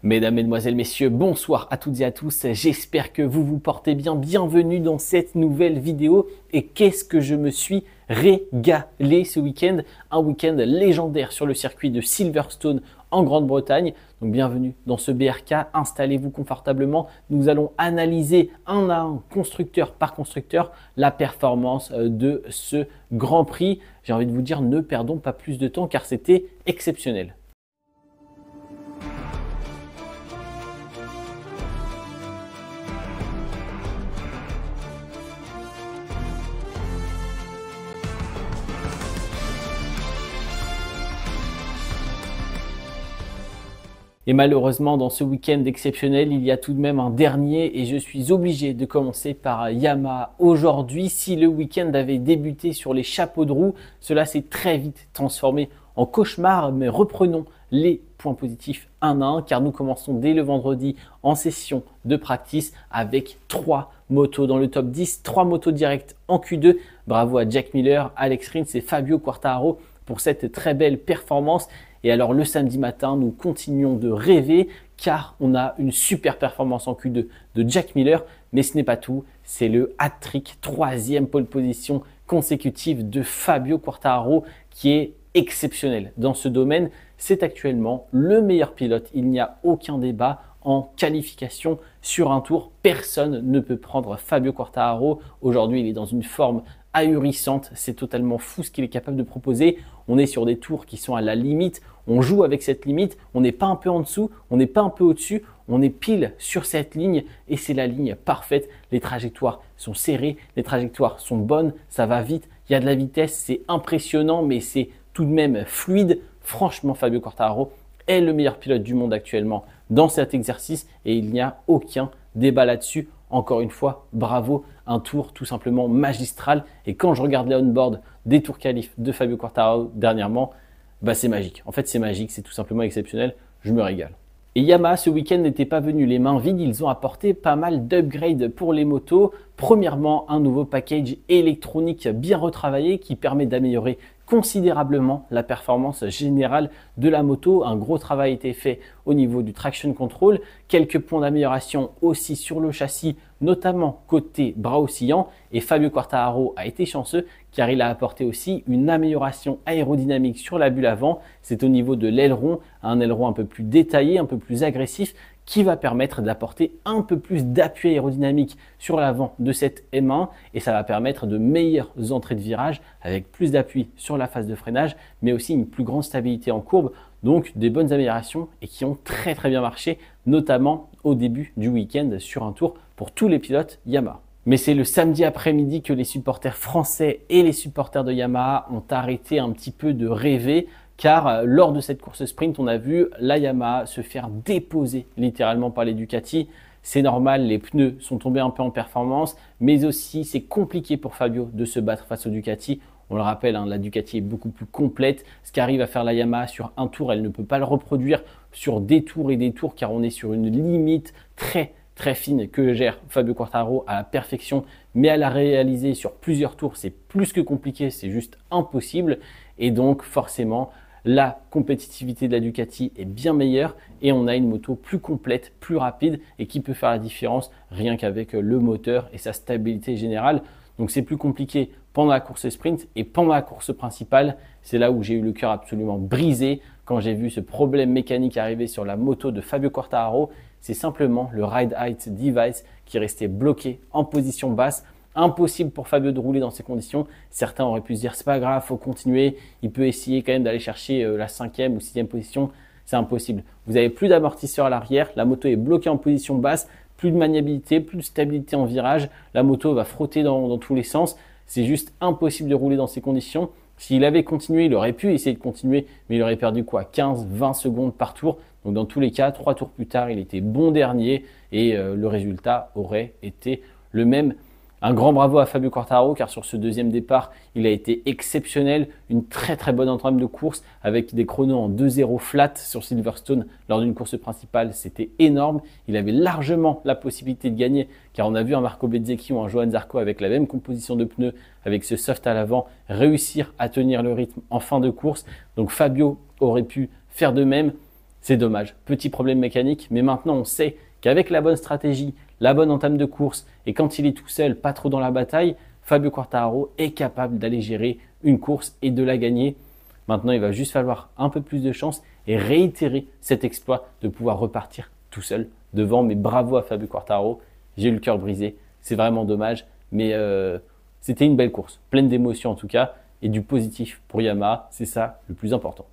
Mesdames, Mesdemoiselles, Messieurs, bonsoir à toutes et à tous, j'espère que vous vous portez bien, bienvenue dans cette nouvelle vidéo. Et qu'est-ce que je me suis régalé ce week-end, un week-end légendaire sur le circuit de Silverstone en Grande-Bretagne. Donc bienvenue dans ce BRK, installez-vous confortablement, nous allons analyser un à un, constructeur par constructeur, la performance de ce Grand Prix. J'ai envie de vous dire, ne perdons pas plus de temps car c'était exceptionnel. Et malheureusement, dans ce week-end exceptionnel, il y a tout de même un dernier et je suis obligé de commencer par Yamaha. Aujourd'hui, si le week-end avait débuté sur les chapeaux de roue, cela s'est très vite transformé en cauchemar. Mais reprenons les points positifs un à un car nous commençons dès le vendredi en session de practice avec 3 motos dans le top 10, 3 motos directes en Q2. Bravo à Jack Miller, Alex Rins et Fabio Quartararo pour cette très belle performance. Et alors le samedi matin, nous continuons de rêver car on a une super performance en Q2 de Jack Miller. Mais ce n'est pas tout, c'est le hat-trick, 3e pole position consécutive de Fabio Quartararo qui est exceptionnel dans ce domaine. C'est actuellement le meilleur pilote, il n'y a aucun débat. En qualification sur un tour, personne ne peut prendre Fabio Quartararo. Aujourd'hui, il est dans une forme ahurissante, c'est totalement fou ce qu'il est capable de proposer. On est sur des tours qui sont à la limite, on joue avec cette limite, on n'est pas un peu en dessous, on n'est pas un peu au-dessus, on est pile sur cette ligne et c'est la ligne parfaite. Les trajectoires sont serrées, les trajectoires sont bonnes, ça va vite, il y a de la vitesse, c'est impressionnant mais c'est tout de même fluide. Franchement, Fabio Quartararo est le meilleur pilote du monde actuellement dans cet exercice et il n'y a aucun débat là-dessus. Encore une fois, bravo, un tour tout simplement magistral. Et quand je regarde les on-board des tours qualifs de Fabio Quartararo dernièrement, c'est magique. En fait, c'est magique, c'est tout simplement exceptionnel. Je me régale. Et Yamaha, ce week-end, n'était pas venu les mains vides. Ils ont apporté pas mal d'upgrades pour les motos. Premièrement, un nouveau package électronique bien retravaillé qui permet d'améliorer considérablement la performance générale de la moto. Un gros travail a été fait au niveau du traction control. Quelques points d'amélioration aussi sur le châssis, notamment côté bras oscillant. Et Fabio Quartararo a été chanceux car il a apporté aussi une amélioration aérodynamique sur la bulle avant. C'est au niveau de l'aileron, un aileron un peu plus détaillé, un peu plus agressif, qui va permettre d'apporter un peu plus d'appui aérodynamique sur l'avant de cette M1 et ça va permettre de meilleures entrées de virage avec plus d'appui sur la phase de freinage mais aussi une plus grande stabilité en courbe. Donc des bonnes améliorations et qui ont très bien marché, notamment au début du week-end sur un tour pour tous les pilotes Yamaha. Mais c'est le samedi après-midi que les supporters français et les supporters de Yamaha ont arrêté un petit peu de rêver. Car lors de cette course sprint, on a vu la Yamaha se faire déposer littéralement par les Ducati. C'est normal, les pneus sont tombés un peu en performance, mais aussi c'est compliqué pour Fabio de se battre face aux Ducati. On le rappelle, la Ducati est beaucoup plus complète. Ce qu'arrive à faire la Yamaha sur un tour, elle ne peut pas le reproduire sur des tours et des tours car on est sur une limite très fine que gère Fabio Quartararo à la perfection. Mais à la réaliser sur plusieurs tours, c'est plus que compliqué, c'est juste impossible. Et donc forcément, la compétitivité de la Ducati est bien meilleure et on a une moto plus complète, plus rapide et qui peut faire la différence rien qu'avec le moteur et sa stabilité générale. Donc c'est plus compliqué pendant la course sprint et pendant la course principale. C'est là où j'ai eu le cœur absolument brisé quand j'ai vu ce problème mécanique arriver sur la moto de Fabio Quartararo. C'est simplement le Ride Height Device qui restait bloqué en position basse. Impossible pour Fabio de rouler dans ces conditions. Certains auraient pu se dire c'est pas grave, faut continuer. Il peut essayer quand même d'aller chercher la 5e ou 6e position. C'est impossible. Vous avez plus d'amortisseur à l'arrière. La moto est bloquée en position basse. Plus de maniabilité, plus de stabilité en virage. La moto va frotter dans tous les sens. C'est juste impossible de rouler dans ces conditions. S'il avait continué, il aurait pu essayer de continuer, mais il aurait perdu quoi 15-20 secondes par tour. Donc dans tous les cas, 3 tours plus tard, il était bon dernier et le résultat aurait été le même. Un grand bravo à Fabio Quartararo car sur ce deuxième départ, il a été exceptionnel. Une très bonne entame de course avec des chronos en 2.0 flat sur Silverstone lors d'une course principale. C'était énorme. Il avait largement la possibilité de gagner car on a vu un Marco Bezzecchi ou un Johann Zarco avec la même composition de pneus, avec ce soft à l'avant, réussir à tenir le rythme en fin de course. Donc Fabio aurait pu faire de même. C'est dommage, petit problème mécanique, mais maintenant on sait qu'avec la bonne stratégie, la bonne entame de course et quand il est tout seul, pas trop dans la bataille, Fabio Quartararo est capable d'aller gérer une course et de la gagner. Maintenant, il va juste falloir un peu plus de chance et réitérer cet exploit de pouvoir repartir tout seul devant. Mais bravo à Fabio Quartararo, j'ai eu le cœur brisé, c'est vraiment dommage, mais c'était une belle course, pleine d'émotions en tout cas et du positif pour Yamaha, c'est ça le plus important.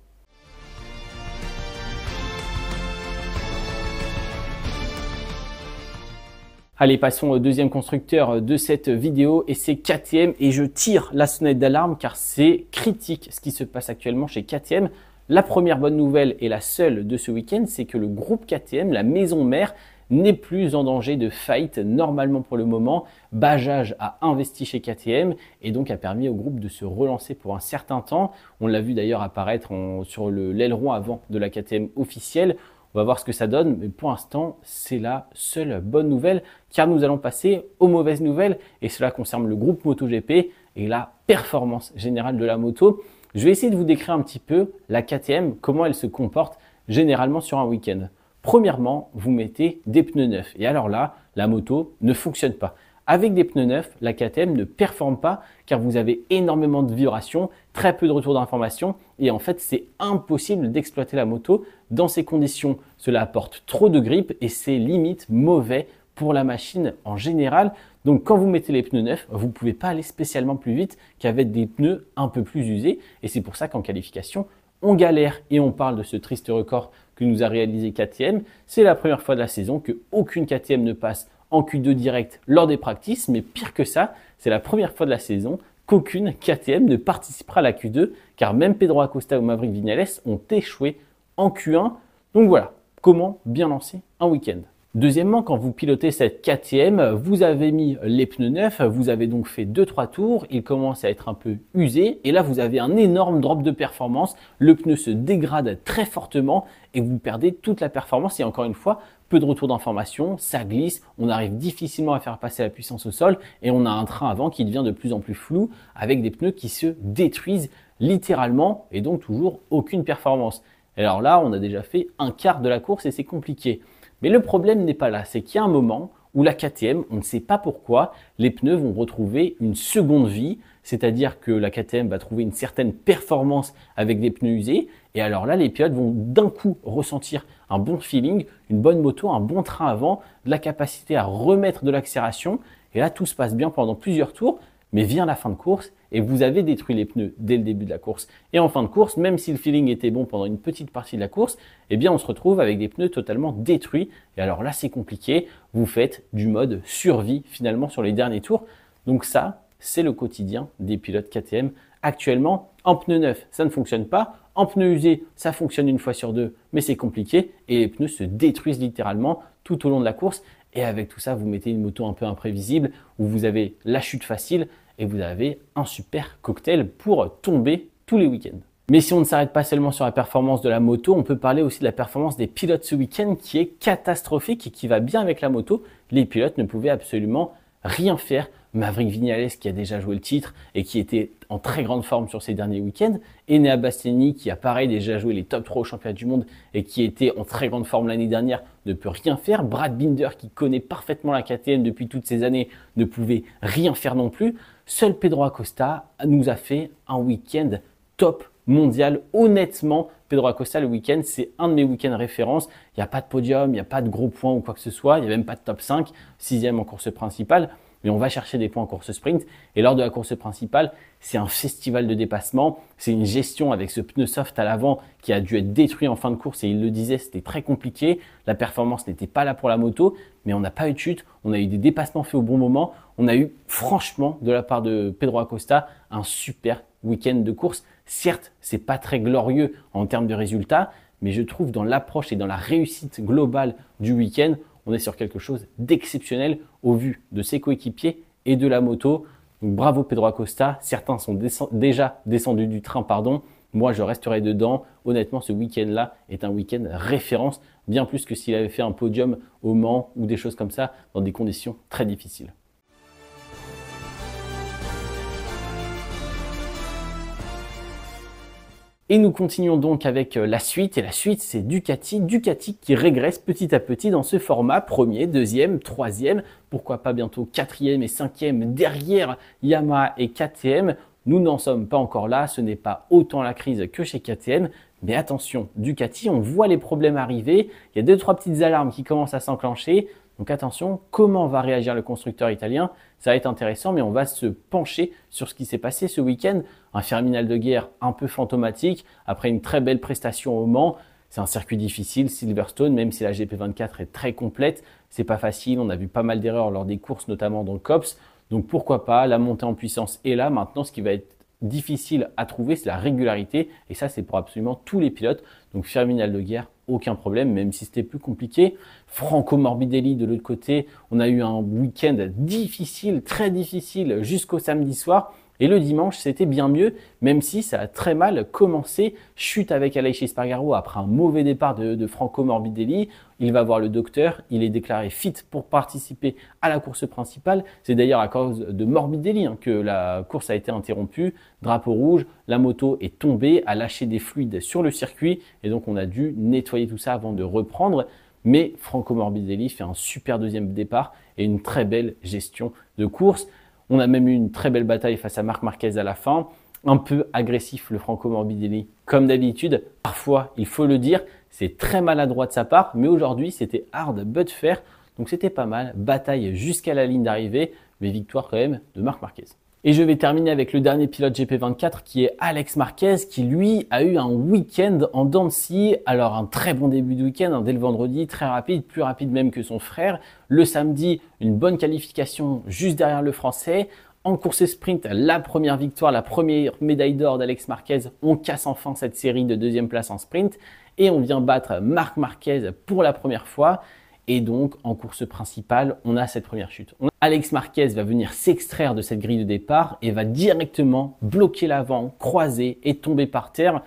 Allez, passons au deuxième constructeur de cette vidéo et c'est KTM et je tire la sonnette d'alarme car c'est critique ce qui se passe actuellement chez KTM. La première bonne nouvelle et la seule de ce week-end, c'est que le groupe KTM, la maison mère, n'est plus en danger de faillite normalement pour le moment. Bajaj a investi chez KTM et donc a permis au groupe de se relancer pour un certain temps. On l'a vu d'ailleurs apparaître sur l'aileron avant de la KTM officielle. On va voir ce que ça donne, mais pour l'instant, c'est la seule bonne nouvelle car nous allons passer aux mauvaises nouvelles et cela concerne le groupe MotoGP et la performance générale de la moto. Je vais essayer de vous décrire un petit peu la KTM, comment elle se comporte généralement sur un week-end. Premièrement, vous mettez des pneus neufs et alors là, la moto ne fonctionne pas. Avec des pneus neufs, la KTM ne performe pas car vous avez énormément de vibrations, très peu de retour d'informations et en fait, c'est impossible d'exploiter la moto dans ces conditions. Cela apporte trop de grippe et c'est limite mauvais pour la machine en général. Donc, quand vous mettez les pneus neufs, vous ne pouvez pas aller spécialement plus vite qu'avec des pneus un peu plus usés et c'est pour ça qu'en qualification, on galère et on parle de ce triste record que nous a réalisé KTM. C'est la première fois de la saison qu'aucune KTM ne passe en Q2 direct lors des practices, mais pire que ça, c'est la première fois de la saison qu'aucune KTM ne participera à la Q2, car même Pedro Acosta ou Maverick Viñales ont échoué en Q1. Donc voilà, comment bien lancer un week-end. Deuxièmement, quand vous pilotez cette KTM, vous avez mis les pneus neufs, vous avez donc fait 2-3 tours, il commence à être un peu usé et là vous avez un énorme drop de performance, le pneu se dégrade très fortement et vous perdez toute la performance et encore une fois, peu de retour d'information, ça glisse, on arrive difficilement à faire passer la puissance au sol et on a un train avant qui devient de plus en plus flou avec des pneus qui se détruisent littéralement et donc toujours aucune performance. Et alors là, on a déjà fait un quart de la course et c'est compliqué. Mais le problème n'est pas là, c'est qu'il y a un moment où la KTM, on ne sait pas pourquoi, les pneus vont retrouver une seconde vie, c'est-à-dire que la KTM va trouver une certaine performance avec des pneus usés, et alors là, les pilotes vont d'un coup ressentir un bon feeling, une bonne moto, un bon train avant, de la capacité à remettre de l'accélération, et là, tout se passe bien pendant plusieurs tours, mais vient la fin de course et vous avez détruit les pneus dès le début de la course. Et en fin de course, même si le feeling était bon pendant une petite partie de la course, eh bien on se retrouve avec des pneus totalement détruits. Et alors là, c'est compliqué. Vous faites du mode survie finalement sur les derniers tours. Donc ça, c'est le quotidien des pilotes KTM actuellement. En pneus neufs, ça ne fonctionne pas. En pneus usés, ça fonctionne une fois sur deux, mais c'est compliqué. Et les pneus se détruisent littéralement tout au long de la course. Et avec tout ça, vous mettez une moto un peu imprévisible où vous avez la chute facile et vous avez un super cocktail pour tomber tous les week-ends. Mais si on ne s'arrête pas seulement sur la performance de la moto, on peut parler aussi de la performance des pilotes ce week-end qui est catastrophique et qui va bien avec la moto. Les pilotes ne pouvaient absolument rien faire. Maverick Viñales qui a déjà joué le titre et qui était en très grande forme sur ces derniers week-ends. Enea Bastianini qui a pareil déjà joué les top 3 au championnat du monde et qui était en très grande forme l'année dernière ne peut rien faire. Brad Binder qui connaît parfaitement la KTM depuis toutes ces années ne pouvait rien faire non plus. Seul Pedro Acosta nous a fait un week-end top mondial. Honnêtement, Pedro Acosta, le week-end, c'est un de mes week-ends références. Il n'y a pas de podium, il n'y a pas de gros points ou quoi que ce soit. Il n'y a même pas de top 5, 6e en course principale. Mais on va chercher des points en course sprint. Et lors de la course principale, c'est un festival de dépassement. C'est une gestion avec ce pneu soft à l'avant qui a dû être détruit en fin de course. Et il le disait, c'était très compliqué. La performance n'était pas là pour la moto, mais on n'a pas eu de chute. On a eu des dépassements faits au bon moment. On a eu, franchement, de la part de Pedro Acosta, un super week-end de course. Certes, c'est pas très glorieux en termes de résultats, mais je trouve dans l'approche et dans la réussite globale du week-end, on est sur quelque chose d'exceptionnel au vu de ses coéquipiers et de la moto. Donc bravo Pedro Acosta. Certains sont déjà descendus du train, pardon. Moi, je resterai dedans. Honnêtement, ce week-end-là est un week-end référence, bien plus que s'il avait fait un podium au Mans ou des choses comme ça dans des conditions très difficiles. Et nous continuons donc avec la suite, et la suite c'est Ducati. Ducati qui régresse petit à petit dans ce format, premier, deuxième, troisième, pourquoi pas bientôt quatrième et cinquième derrière Yamaha et KTM. Nous n'en sommes pas encore là, ce n'est pas autant la crise que chez KTM, mais attention, Ducati, on voit les problèmes arriver, il y a 2-3 petites alarmes qui commencent à s'enclencher. Donc attention, comment va réagir le constructeur italien? Ça va être intéressant, mais on va se pencher sur ce qui s'est passé ce week-end. Un Ferminal de guerre un peu fantomatique, après une très belle prestation au Mans. C'est un circuit difficile, Silverstone, même si la GP24 est très complète. C'est pas facile, on a vu pas mal d'erreurs lors des courses, notamment dans le COPS. Donc pourquoi pas, la montée en puissance est là. Maintenant, ce qui va être difficile à trouver, c'est la régularité. Et ça, c'est pour absolument tous les pilotes. Donc Ferminal de guerre, aucun problème, même si c'était plus compliqué. Franco Morbidelli de l'autre côté, on a eu un week-end difficile, très difficile jusqu'au samedi soir. Et le dimanche, c'était bien mieux, même si ça a très mal commencé. Chute avec Aleix Espargaro après un mauvais départ de Franco Morbidelli. Il va voir le docteur, il est déclaré fit pour participer à la course principale. C'est d'ailleurs à cause de Morbidelli que la course a été interrompue. Drapeau rouge, la moto est tombée, a lâché des fluides sur le circuit et donc on a dû nettoyer tout ça avant de reprendre. Mais Franco Morbidelli fait un super deuxième départ et une très belle gestion de course. On a même eu une très belle bataille face à Marc Marquez à la fin. Un peu agressif le Franco Morbidelli, comme d'habitude. Parfois, il faut le dire, c'est très maladroit de sa part. Mais aujourd'hui, c'était hard but fair. Donc c'était pas mal. Bataille jusqu'à la ligne d'arrivée. Mais victoire quand même de Marc Marquez. Et je vais terminer avec le dernier pilote GP24 qui est Alex Marquez qui lui a eu un week-end en dents de scie. Alors un très bon début de week-end dès le vendredi, très rapide, plus rapide même que son frère. Le samedi, une bonne qualification juste derrière le français. En course sprint, la première victoire, la première médaille d'or d'Alex Marquez. On casse enfin cette série de deuxième place en sprint et on vient battre Marc Marquez pour la première fois. Et donc, en course principale, on a cette première chute. Alex Marquez va venir s'extraire de cette grille de départ et va directement bloquer l'avant, croiser et tomber par terre.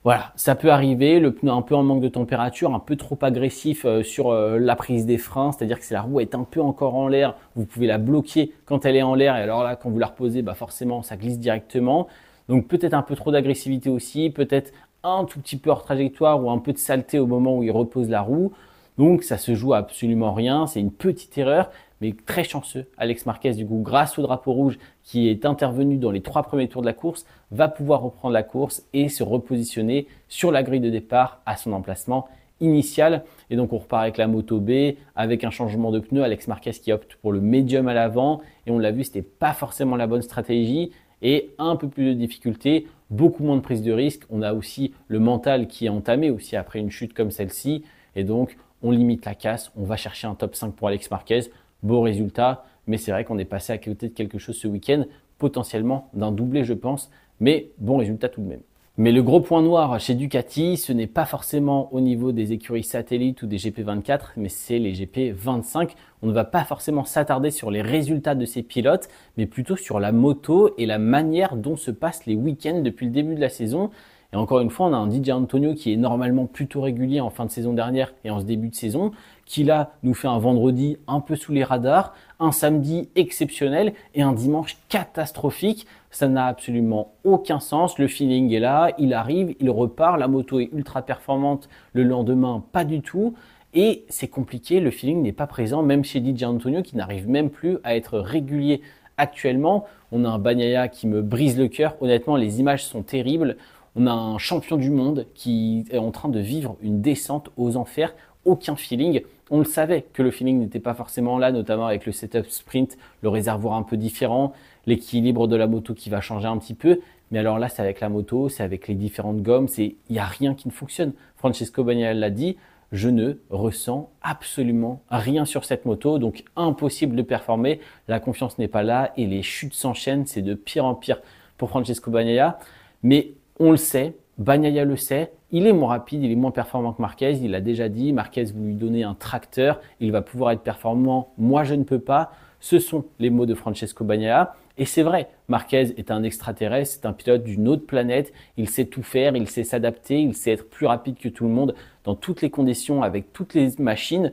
Voilà, ça peut arriver, le pneu un peu en manque de température, un peu trop agressif sur la prise des freins, c'est-à-dire que si la roue est un peu encore en l'air, vous pouvez la bloquer quand elle est en l'air et alors là, quand vous la reposez, forcément, ça glisse directement. Donc peut-être un peu trop d'agressivité aussi, peut-être un tout petit peu hors trajectoire ou un peu de saleté au moment où il repose la roue. Donc ça se joue à absolument rien, c'est une petite erreur, mais très chanceux. Alex Marquez, du coup, grâce au drapeau rouge qui est intervenu dans les 3 premiers tours de la course, va pouvoir reprendre la course et se repositionner sur la grille de départ à son emplacement initial. Et donc on repart avec la moto B, avec un changement de pneu. Alex Marquez qui opte pour le médium à l'avant et on l'a vu, c'était pas forcément la bonne stratégie et un peu plus de difficulté, beaucoup moins de prise de risque. On a aussi le mental qui est entamé aussi après une chute comme celle-ci et donc on limite la casse, on va chercher un top 5 pour Alex Marquez. Beau résultat, mais c'est vrai qu'on est passé à côté de quelque chose ce week-end, potentiellement d'un doublé je pense, mais bon résultat tout de même. Mais le gros point noir chez Ducati, ce n'est pas forcément au niveau des écuries satellites ou des GP24, mais c'est les GP25. On ne va pas forcément s'attarder sur les résultats de ces pilotes, mais plutôt sur la moto et la manière dont se passent les week-ends depuis le début de la saison. Et encore une fois, on a un DJ Antonio qui est normalement plutôt régulier en fin de saison dernière et en ce début de saison, qui là nous fait un vendredi un peu sous les radars, un samedi exceptionnel et un dimanche catastrophique. Ça n'a absolument aucun sens. Le feeling est là, il arrive, il repart, la moto est ultra performante, le lendemain pas du tout. Et c'est compliqué, le feeling n'est pas présent, même chez DJ Antonio qui n'arrive même plus à être régulier actuellement. On a un Bagnaia qui me brise le cœur. Honnêtement, les images sont terribles. On a un champion du monde qui est en train de vivre une descente aux enfers, aucun feeling. On le savait que le feeling n'était pas forcément là, notamment avec le setup sprint, le réservoir un peu différent, l'équilibre de la moto qui va changer un petit peu. Mais alors là, c'est avec la moto, c'est avec les différentes gommes, il n'y a rien qui ne fonctionne. Francesco Bagnaia l'a dit, je ne ressens absolument rien sur cette moto, donc impossible de performer. La confiance n'est pas là et les chutes s'enchaînent, c'est de pire en pire pour Francesco Bagnaia. Mais on le sait, Bagnaia le sait, il est moins rapide, il est moins performant que Marquez, il l'a déjà dit, Marquez vous lui donnez un tracteur, il va pouvoir être performant, moi je ne peux pas. Ce sont les mots de Francesco Bagnaia et c'est vrai, Marquez est un extraterrestre, c'est un pilote d'une autre planète, il sait tout faire, il sait s'adapter, il sait être plus rapide que tout le monde dans toutes les conditions, avec toutes les machines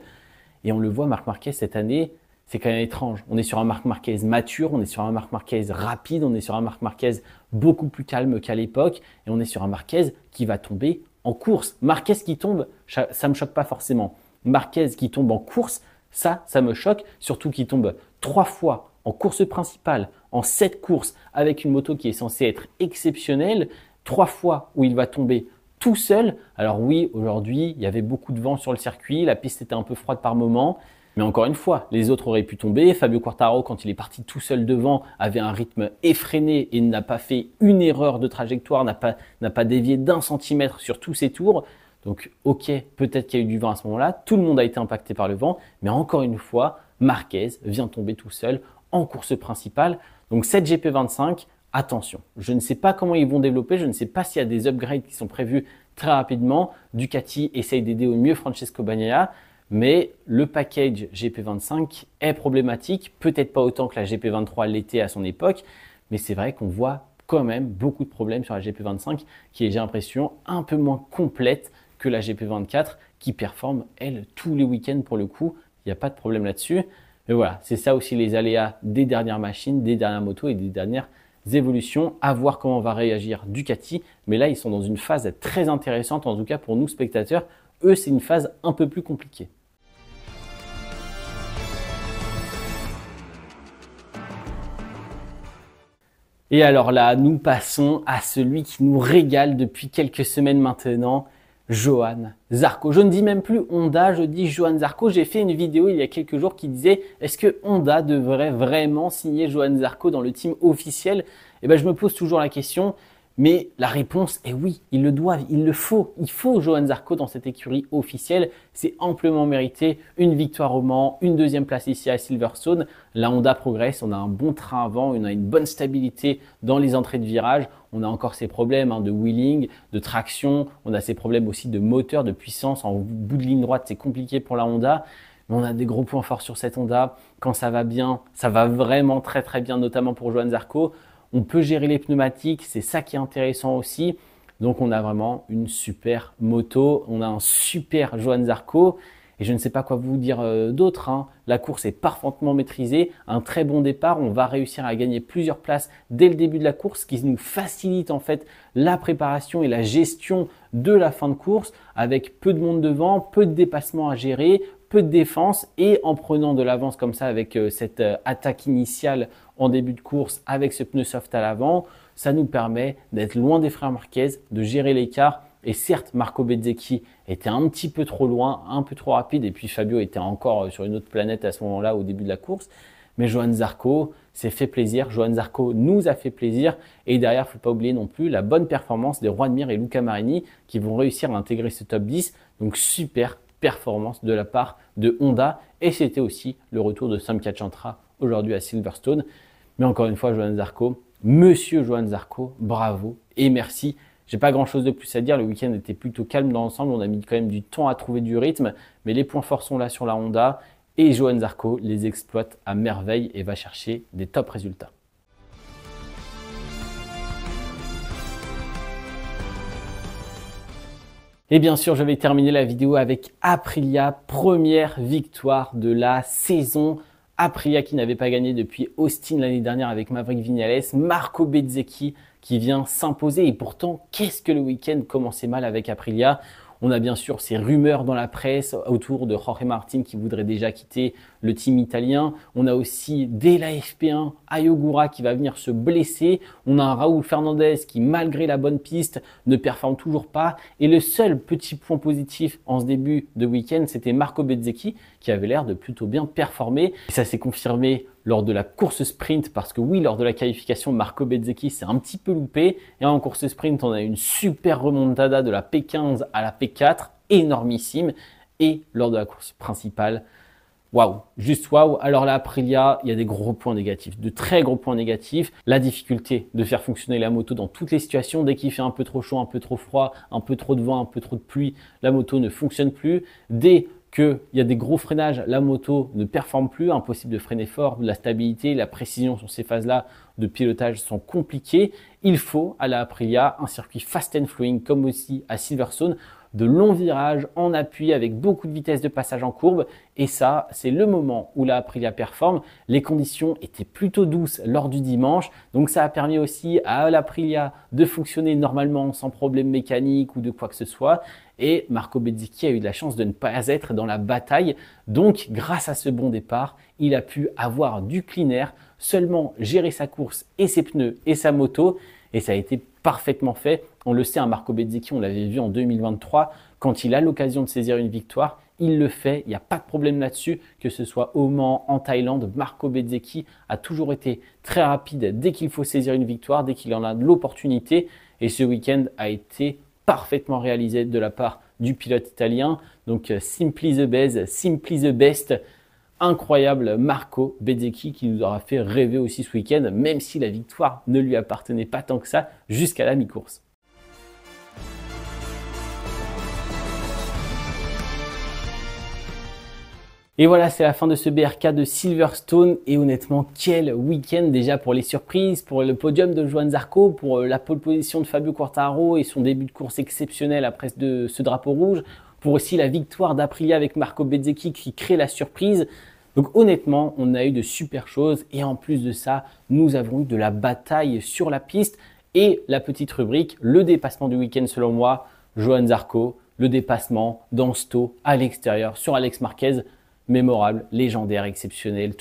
et on le voit, Marc Marquez cette année, c'est quand même étrange. On est sur un Marc Marquez mature, on est sur un Marc Marquez rapide, on est sur un Marc Marquez beaucoup plus calme qu'à l'époque et on est sur un Marquez qui va tomber en course. Marquez qui tombe, ça me choque pas forcément. Marquez qui tombe en course, ça me choque, surtout qu'il tombe 3 fois en course principale, en 7 courses avec une moto qui est censée être exceptionnelle, 3 fois où il va tomber tout seul. Alors oui, aujourd'hui, il y avait beaucoup de vent sur le circuit, la piste était un peu froide par moment. Mais encore une fois, les autres auraient pu tomber. Fabio Quartararo, quand il est parti tout seul devant, avait un rythme effréné et n'a pas fait une erreur de trajectoire, n'a pas dévié d'1 centimètre sur tous ses tours. Donc ok, peut-être qu'il y a eu du vent à ce moment-là, tout le monde a été impacté par le vent, mais encore une fois, Marquez vient tomber tout seul en course principale. Donc cette GP25, attention, je ne sais pas comment ils vont développer, je ne sais pas s'il y a des upgrades qui sont prévus très rapidement. Ducati essaye d'aider au mieux Francesco Bagnaia. Mais le package GP25 est problématique, peut-être pas autant que la GP23 l'était à son époque, mais c'est vrai qu'on voit quand même beaucoup de problèmes sur la GP25 qui est, j'ai l'impression, un peu moins complète que la GP24 qui performe, elle, tous les week-ends pour le coup. Il n'y a pas de problème là-dessus. Mais voilà, c'est ça aussi les aléas des dernières machines, des dernières motos et des dernières évolutions. À voir comment va réagir Ducati. Mais là, ils sont dans une phase très intéressante, en tout cas pour nous spectateurs. Eux, c'est une phase un peu plus compliquée. Et alors là, nous passons à celui qui nous régale depuis quelques semaines maintenant, Johann Zarco. Je ne dis même plus Honda, je dis Johann Zarco. J'ai fait une vidéo il y a quelques jours qui disait est-ce que Honda devrait vraiment signer Johann Zarco dans le team officiel? Eh ben, je me pose toujours la question. Mais la réponse est oui, ils le doivent, il le faut. Il faut Johann Zarco dans cette écurie officielle. C'est amplement mérité. Une victoire au Mans, une 2e place ici à Silverstone. La Honda progresse, on a un bon train avant, on a une bonne stabilité dans les entrées de virage. On a encore ces problèmes de wheeling, de traction. On a ces problèmes aussi de moteur, de puissance. En bout de ligne droite, c'est compliqué pour la Honda. Mais on a des gros points forts sur cette Honda. Quand ça va bien, ça va vraiment très très bien, notamment pour Johann Zarco. On peut gérer les pneumatiques, c'est ça qui est intéressant aussi. Donc on a vraiment une super moto, on a un super Johann Zarco et je ne sais pas quoi vous dire d'autre. La course est parfaitement maîtrisée, un très bon départ, on va réussir à gagner plusieurs places dès le début de la course, ce qui nous facilite en fait la préparation et la gestion de la fin de course avec peu de monde devant, peu de dépassements à gérer, peu de défense et en prenant de l'avance comme ça avec cette attaque initiale en début de course avec ce pneu soft à l'avant, ça nous permet d'être loin des frères Marquez, de gérer l'écart. Et certes, Marco Bezzecchi était un petit peu trop loin, un peu trop rapide et puis Fabio était encore sur une autre planète à ce moment-là au début de la course. Mais Johann Zarco s'est fait plaisir, Johann Zarco nous a fait plaisir et derrière, il ne faut pas oublier non plus la bonne performance de Juan Mir et Luca Marini qui vont réussir à intégrer ce top 10. Donc super performance de la part de Honda et c'était aussi le retour de Sam Kachantra aujourd'hui à Silverstone. Mais encore une fois, Johann Zarco, monsieur Johann Zarco, bravo et merci. J'ai pas grand chose de plus à dire, le week-end était plutôt calme dans l'ensemble, on a mis quand même du temps à trouver du rythme, mais les points forts sont là sur la Honda et Johann Zarco les exploite à merveille et va chercher des top résultats. Et bien sûr, je vais terminer la vidéo avec Aprilia, première victoire de la saison. Aprilia qui n'avait pas gagné depuis Austin l'année dernière avec Maverick Viñales, Marco Bezzecchi qui vient s'imposer. Et pourtant, qu'est-ce que le week-end commençait mal avec Aprilia? On a bien sûr ces rumeurs dans la presse autour de Jorge Martin qui voudrait déjà quitter le team italien. On a aussi dès la FP1, Ayogura qui va venir se blesser. On a un Raúl Fernandez qui, malgré la bonne piste, ne performe toujours pas. Et le seul petit point positif en ce début de week-end, c'était Marco Bezzecchi qui avait l'air de plutôt bien performer. Et ça s'est confirmé lors de la course sprint parce que oui, lors de la qualification, Marco Bezzecchi s'est un petit peu loupé. Et en course sprint, on a une super remontada de la P15 à la P4, énormissime. Et lors de la course principale, waouh, juste waouh. Alors là, Aprilia, il y a des gros points négatifs, de très gros points négatifs. La difficulté de faire fonctionner la moto dans toutes les situations. Dès qu'il fait un peu trop chaud, un peu trop froid, un peu trop de vent, un peu trop de pluie, la moto ne fonctionne plus. Dès qu'il y a des gros freinages, la moto ne performe plus, impossible de freiner fort, la stabilité, la précision sur ces phases-là de pilotage sont compliquées. Il faut à la Aprilia un circuit fast and flowing comme aussi à Silverstone. de longs virages en appui avec beaucoup de vitesse de passage en courbe. Et ça, c'est le moment où la Aprilia performe. Les conditions étaient plutôt douces lors du dimanche. Donc ça a permis aussi à l'Aprilia de fonctionner normalement sans problème mécanique ou de quoi que ce soit. Et Marco Bezzecchi a eu de la chance de ne pas être dans la bataille. Donc grâce à ce bon départ, il a pu avoir du clean air, seulement gérer sa course et ses pneus et sa moto. Et ça a été parfaitement fait. On le sait, Marco Bezzecchi, on l'avait vu en 2023, quand il a l'occasion de saisir une victoire, il le fait, il n'y a pas de problème là-dessus, que ce soit au Mans, en Thaïlande, Marco Bezzecchi a toujours été très rapide dès qu'il faut saisir une victoire, dès qu'il en a de l'opportunité. Et ce week-end a été parfaitement réalisé de la part du pilote italien. Donc simply the best, simply the best. Incroyable Marco Bezzecchi qui nous aura fait rêver aussi ce week-end, même si la victoire ne lui appartenait pas tant que ça jusqu'à la mi-course. Et voilà, c'est la fin de ce BRK de Silverstone. Et honnêtement, quel week-end déjà pour les surprises, pour le podium de Johann Zarco, pour la pole position de Fabio Quartararo et son début de course exceptionnel après ce drapeau rouge, pour aussi la victoire d'Aprilia avec Marco Bezzecchi qui crée la surprise. Donc honnêtement, on a eu de super choses et en plus de ça, nous avons eu de la bataille sur la piste et la petite rubrique, le dépassement du week-end selon moi, Johann Zarco, le dépassement dans Sto à l'extérieur sur Alex Marquez, mémorable, légendaire, exceptionnel,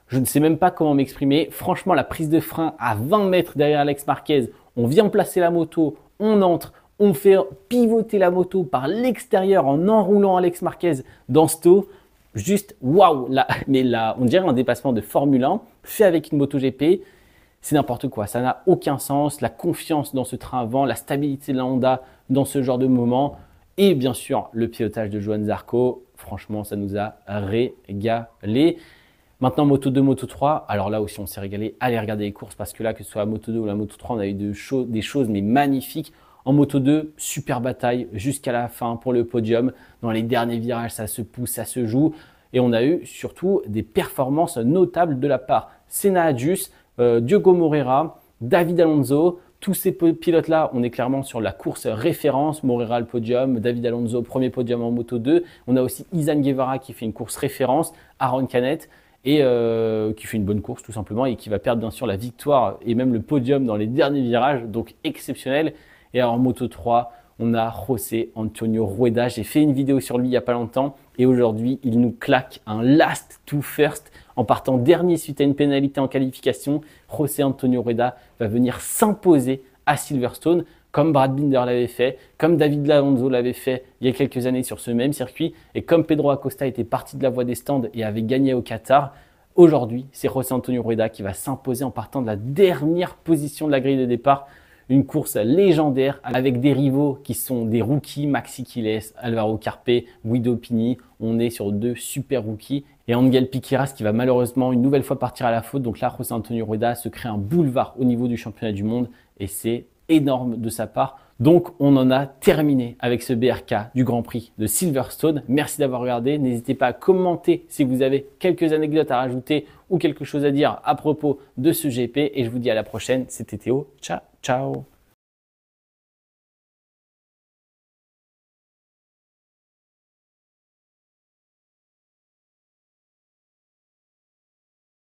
je ne sais même pas comment m'exprimer. Franchement, la prise de frein à 20 mètres derrière Alex Marquez, on vient placer la moto, on entre, on fait pivoter la moto par l'extérieur en enroulant Alex Marquez dans Sto. Juste waouh, là, on dirait un dépassement de Formule 1 fait avec une moto GP. C'est n'importe quoi, ça n'a aucun sens. La confiance dans ce train avant, la stabilité de la Honda dans ce genre de moment et bien sûr le pilotage de Johann Zarco. Franchement, ça nous a régalé. Maintenant, Moto 2, Moto 3. Alors là aussi, on s'est régalé. Allez regarder les courses parce que là, que ce soit la Moto 2 ou la Moto 3, on a eu des choses mais magnifiques. En Moto 2, super bataille jusqu'à la fin pour le podium. Dans les derniers virages, ça se pousse, ça se joue. Et on a eu surtout des performances notables de la part Senna Adjus, Diogo Moreira, David Alonso. Tous ces pilotes-là, on est clairement sur la course référence. Moreira le podium, David Alonso, premier podium en Moto 2. On a aussi Izan Guevara qui fait une course référence, Aaron Canet et qui fait une bonne course tout simplement et qui va perdre bien sûr la victoire et même le podium dans les derniers virages. Donc exceptionnel. Et alors en Moto 3, on a José Antonio Rueda. J'ai fait une vidéo sur lui il n'y a pas longtemps et aujourd'hui, il nous claque un last to first en partant dernier suite à une pénalité en qualification. José Antonio Rueda va venir s'imposer à Silverstone comme Brad Binder l'avait fait, comme David Alonso l'avait fait il y a quelques années sur ce même circuit et comme Pedro Acosta était parti de la voie des stands et avait gagné au Qatar. Aujourd'hui, c'est José Antonio Rueda qui va s'imposer en partant de la dernière position de la grille de départ. Une course légendaire avec des rivaux qui sont des rookies, Maxi Quiles, Alvaro Carpe, Guido Pini. On est sur deux super rookies. Et Angel Piqueras qui va malheureusement une nouvelle fois partir à la faute. Donc là, José Antonio Rueda se crée un boulevard au niveau du championnat du monde et c'est énorme de sa part. Donc on en a terminé avec ce BRK du Grand Prix de Silverstone. Merci d'avoir regardé. N'hésitez pas à commenter si vous avez quelques anecdotes à rajouter ou quelque chose à dire à propos de ce GP. Et je vous dis à la prochaine. C'était Théo. Ciao, ciao.